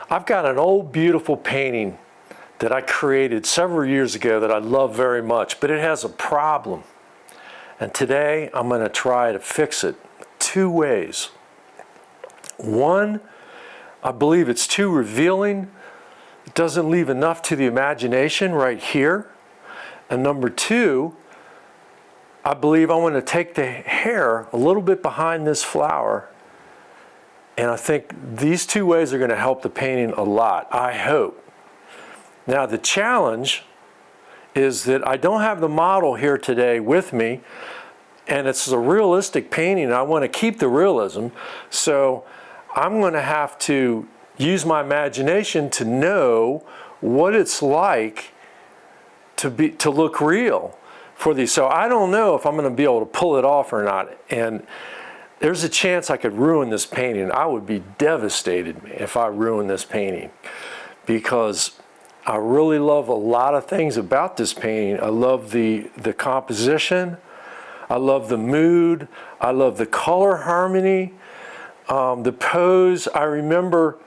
I've got an old beautiful painting that I created several years ago that I love very much, but it has a problem. And today I'm going to try to fix it two ways. One, I believe it's too revealing. It doesn't leave enough to the imagination right here. And number two, I believe I want to take the hair a little bit behind this flower. And I think these two ways are going to help the painting a lot, I hope. Now the challenge is that I don't have the model here today with me, and it's a realistic painting. I want to keep the realism, so I'm going to have to use my imagination to know what it's like to look real for these. So I don't know if I'm going to be able to pull it off or not, and there's a chance I could ruin this painting. I would be devastated if I ruined this painting, because I really love a lot of things about this painting. I love the composition, I love the mood, I love the color harmony, the pose. I remember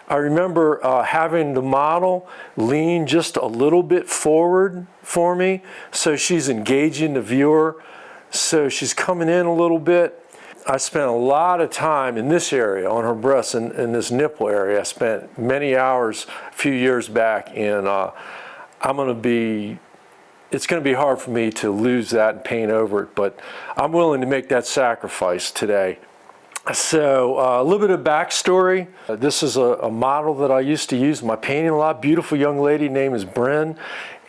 having the model lean just a little bit forward for me, so she's engaging the viewer, so she's coming in a little bit. I spent a lot of time in this area, on her breasts, in this nipple area. I spent many hours a few years back, and it's going to be hard for me to lose that and paint over it, but I'm willing to make that sacrifice today. So a little bit of backstory. This is a model that I used to use in my painting a lot. Beautiful young lady, name is Bryn,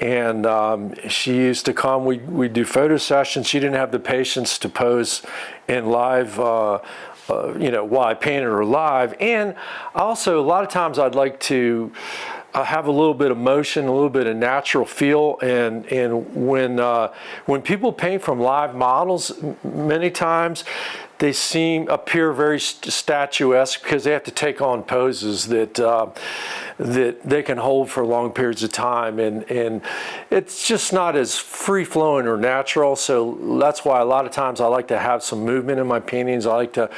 and she used to come. We do photo sessions. She didn't have the patience to pose in live, while I painted her live. And also, a lot of times I'd like to have a little bit of motion, a little bit of natural feel, and when people paint from live models, many times they appear very statuesque because they have to take on poses that they can hold for long periods of time, and it's just not as free-flowing or natural. So that's why a lot of times I like to have some movement in my paintings. I like to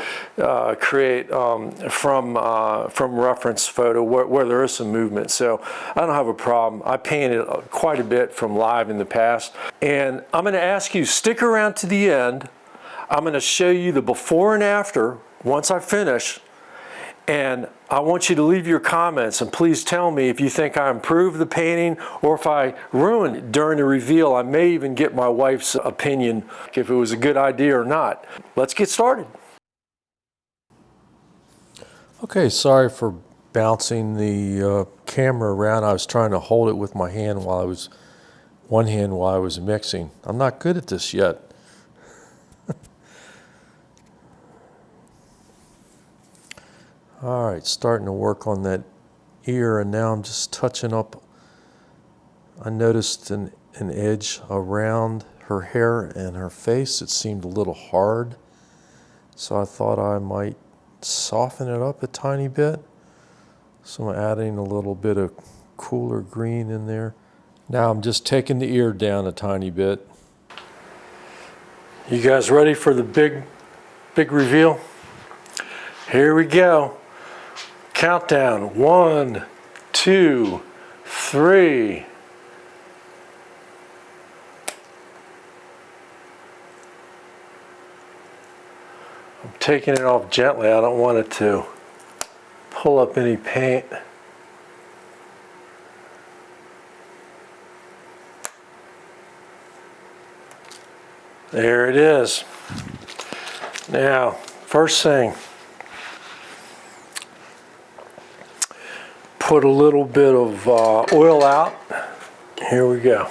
create from reference photo where there is some movement. So I don't have a problem. I painted quite a bit from live in the past, and I'm going to ask you, stick around to the end. I'm going to show you the before and after once I finish, and I want you to leave your comments, and please tell me if you think I improved the painting or if I ruined it during the reveal. I may even get my wife's opinion if it was a good idea or not. Let's get started. Okay, sorry for bouncing the camera around. I was trying to hold it with my hand while I was mixing. I'm not good at this yet. All right, starting to work on that ear, and now I'm just touching up. I noticed an edge around her hair and her face. It seemed a little hard, so I thought I might soften it up a tiny bit. So I'm adding a little bit of cooler green in there. Now I'm just taking the ear down a tiny bit. You guys ready for the big reveal? Here we go. Countdown. 1, 2, 3. I'm taking it off gently. I don't want it to pull up any paint. There it is. Now, first thing, put a little bit of oil out. Here we go.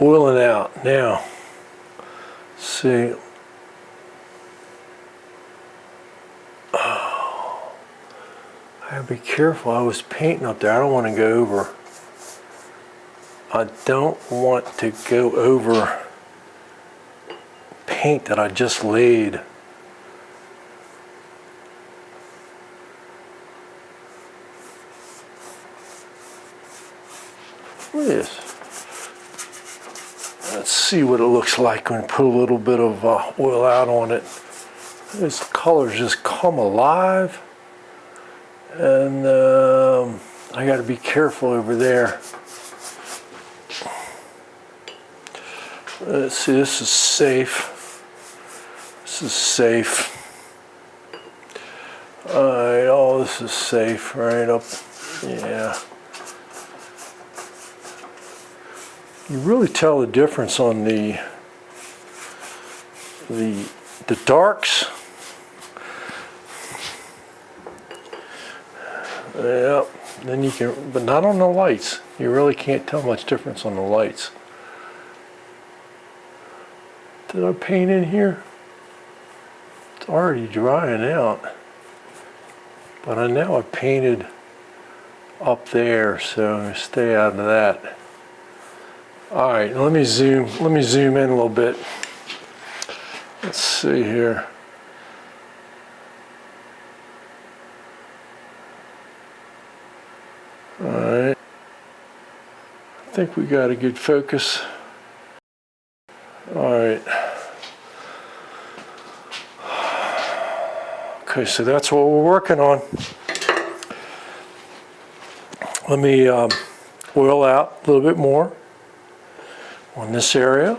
Oiling out. Now, see. Oh, I gotta be careful. I was painting up there. I don't want to go over. I don't want to go over paint that I just laid. Look at this. Let's see what it looks like when we put a little bit of oil out on it. These colors just come alive. And I got to be careful over there. Let's see, this is safe. This is safe. All right, all this is safe right up. Yeah. You really tell the difference on the darks. Yeah, then you can, but not on the lights. You really can't tell much difference on the lights. Did I paint in here? It's already drying out. But I know I painted up there, so stay out of that. All right, let me zoom in a little bit. Let's see here. All right. I think we got a good focus. All right. Okay, so that's what we're working on. Let me oil out a little bit more on this area.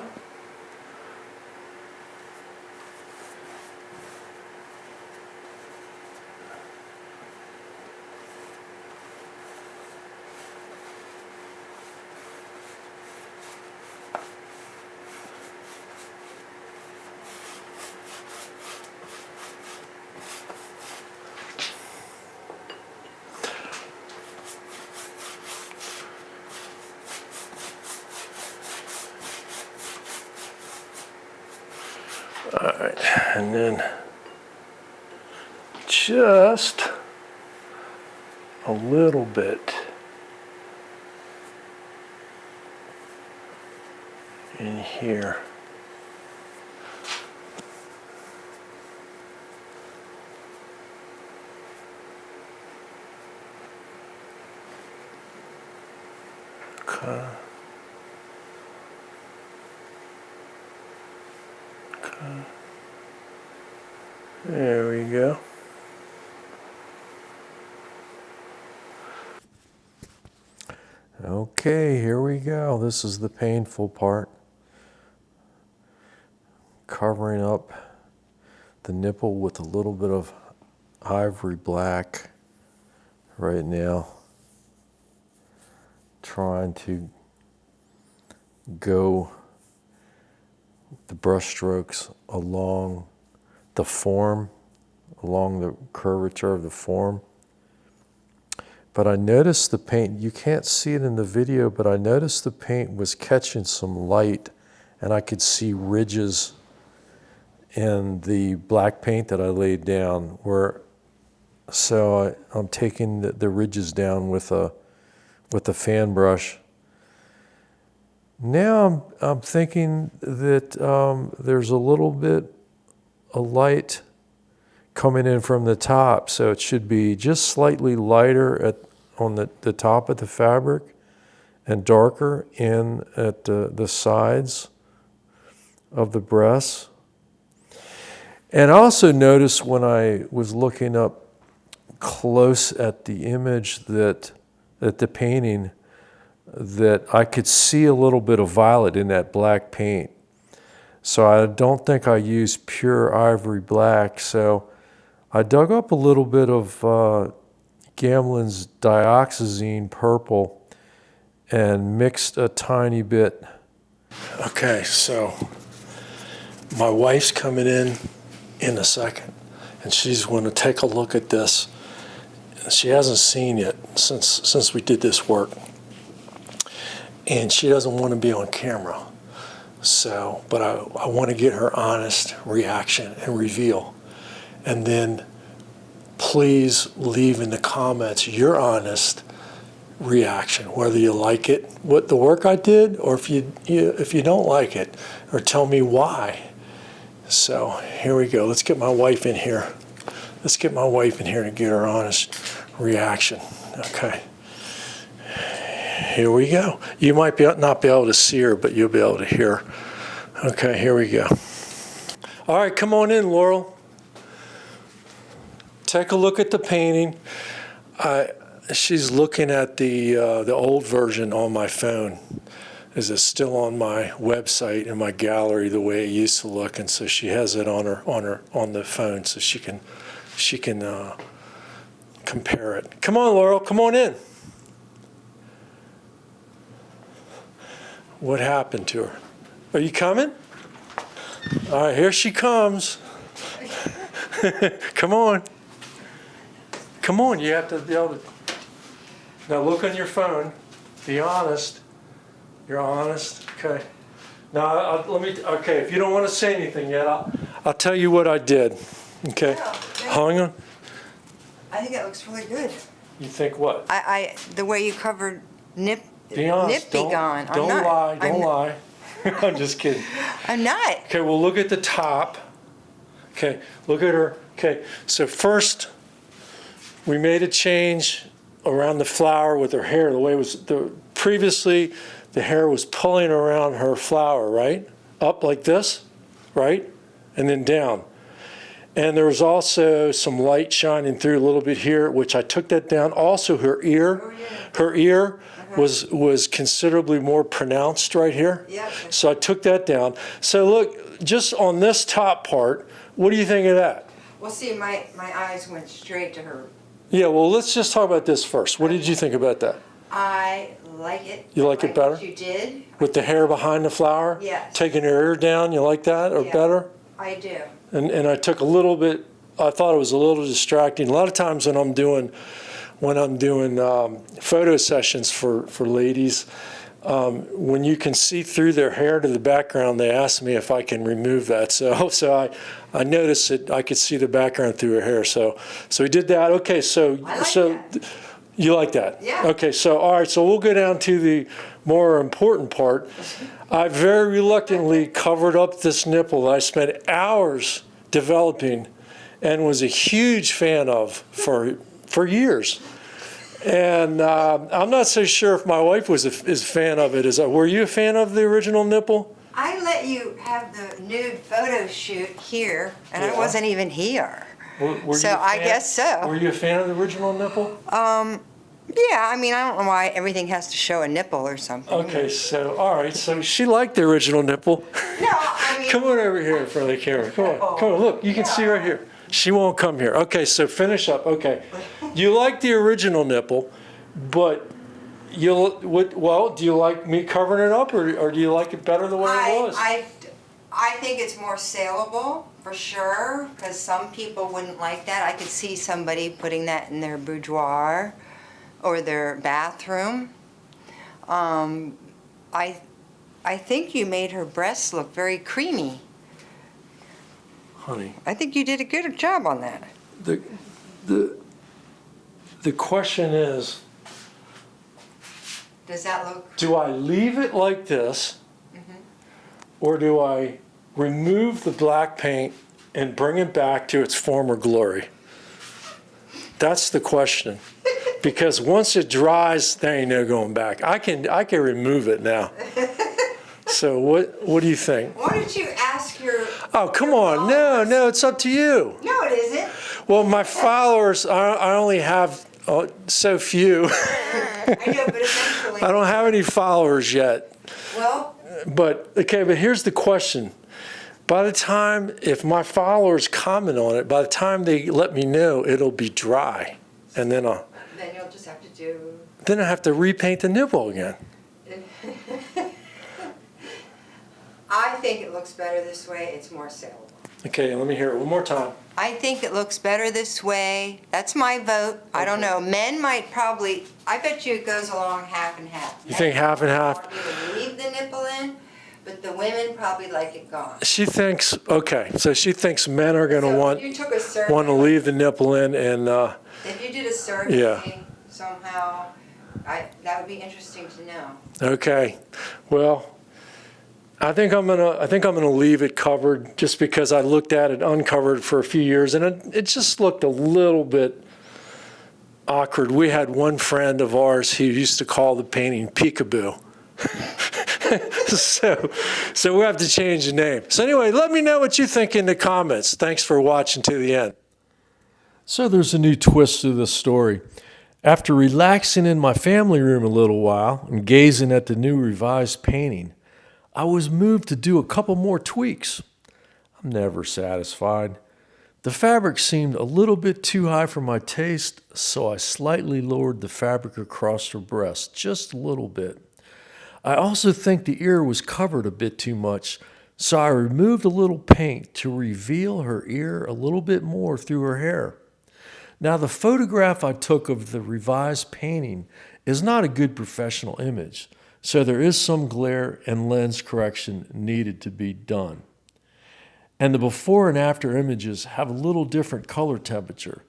All right, and then just a little bit in here. Okay. There we go. Okay, here we go. This is the painful part. Covering up the nipple with a little bit of ivory black right now. Trying to go the brush strokes along the form, along the curvature of the form. But I noticed the paint, you can't see it in the video, but I noticed the paint was catching some light and I could see ridges in the black paint that I laid down so I'm taking the ridges down with a fan brush. Now I'm thinking that there's a little bit of light coming in from the top, so it should be just slightly lighter on the top of the fabric and darker in at the sides of the breasts. And I also noticed when I was looking up close at the image at the painting, that I could see a little bit of violet in that black paint. So I don't think I used pure ivory black. So I dug up a little bit of Gamlin's dioxazine purple and mixed a tiny bit. Okay, so my wife's coming in a second, and she's going to take a look at this. She hasn't seen it since we did this work, and she doesn't want to be on camera. So, but I want to get her honest reaction and reveal. And then please leave in the comments your honest reaction, whether you like it, what the work I did, or if you don't like it, or tell me why. So here we go. Let's get my wife in here. Let's get my wife in here to get her honest reaction. Okay. Here we go. You might not be able to see her, but you'll be able to hear. Okay, here we go. All right, come on in, Laurel. Take a look at the painting. She's looking at the old version on my phone. Is it still on my website in my gallery the way it used to look? And so she has it on the phone so she can compare it. Come on, Laurel, come on in. What happened to her? Are you coming? All right, here she comes. Come on. Come on, you have to be able to. Now look on your phone. Be honest. You're honest? Okay. Now, okay, if you don't want to say anything yet, I'll tell you what I did. Okay? Hang on. I think it looks really good. You think what? The way you covered Be honest. Nipplegate. Don't lie. Don't lie. I'm just kidding. I'm not. Okay, well, look at the top. Okay, look at her. Okay, so first, we made a change around the flower with her hair. The way it was, previously, the hair was pulling around her flower, right? Up like this, right? And then down. And there was also some light shining through a little bit here, which I took that down. Also, her ear was considerably more pronounced right here. Yeah. So I took that down. So look, just on this top part, what do you think of that? Well, see, my eyes went straight to her. Yeah, well, let's just talk about this first. What did you think about that? I like it. You like it better? What you did. With the hair behind the flower? Yes. Taking her ear down, you like that or better? I do. And I took a little bit, I thought it was a little distracting. A lot of times when I'm doing photo sessions for ladies, when you can see through their hair to the background, they ask me if I can remove that. So I noticed that I could see the background through her hair. So we did that. Okay, so that. You like that? Yeah. Okay, so all right, so we'll go down to the more important part. I very reluctantly covered up this nipple that I spent hours developing and was a huge fan of for years. And I'm not so sure if my wife is a fan of it. Were you a fan of the original nipple? I let you have the nude photo shoot here, and I wasn't even here. So I guess so. Were you a fan of the original nipple? Yeah, I mean, I don't know why everything has to show a nipple or something. Okay, so, all right, so she liked the original nipple. No, I mean... Come on over here in front of the camera. Come on, look, you can see right here. She won't come here. Okay, so finish up. Okay. You like the original nipple, but do you like me covering it up, or do you like it better the way it was? I think it's more saleable, for sure, because some people wouldn't like that. I could see somebody putting that in their boudoir or their bathroom. I think you made her breasts look very creamy. Honey. I think you did a good job on that. The question is, does that look... do I leave it like this, or do I remove the black paint and bring it back to its former glory? That's the question. Because once it dries, there ain't no going back. I can remove it now. So what do you think? Why don't you ask your... Oh, come on. No, it's up to you. No, it isn't. Well, my followers, I only have so few. I know, but eventually... I don't have any followers yet. Well... But here's the question. By the time, if my followers comment on it, by the time they let me know, it'll be dry. And then you'll just have to do... Then I have to repaint the nipple again. I think it looks better this way. It's more saleable. Okay, let me hear it one more time. I think it looks better this way. That's my vote. I don't know. Men might probably... I bet you it goes along half and half. You think half and half? You leave the nipple in, but the women probably like it gone. She thinks, okay, so she thinks men are going to want to leave the nipple in, and if you did a survey somehow, that would be interesting to know. Okay, well, I think I'm gonna leave it covered just because I looked at it uncovered for a few years, and it just looked a little bit awkward. We had one friend of ours who used to call the painting peekaboo. So we have to change the name. So anyway, let me know what you think in the comments. Thanks for watching to the end. So there's a new twist to the story. After relaxing in my family room a little while and gazing at the new revised painting, I was moved to do a couple more tweaks. I'm never satisfied. The fabric seemed a little bit too high for my taste, so I slightly lowered the fabric across her breast, just a little bit. I also think the ear was covered a bit too much, so I removed a little paint to reveal her ear a little bit more through her hair. Now, the photograph I took of the revised painting is not a good professional image, so there is some glare and lens correction needed to be done. And the before and after images have a little different color temperature,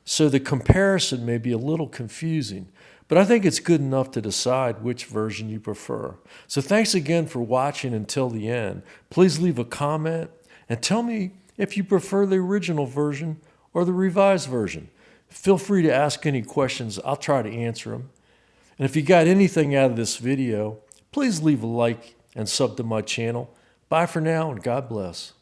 so the comparison may be a little confusing, but I think it's good enough to decide which version you prefer. So thanks again for watching until the end. Please leave a comment and tell me if you prefer the original version or the revised version. Feel free to ask any questions. I'll try to answer them. And if you got anything out of this video, please leave a like and sub to my channel. Bye for now, and God bless.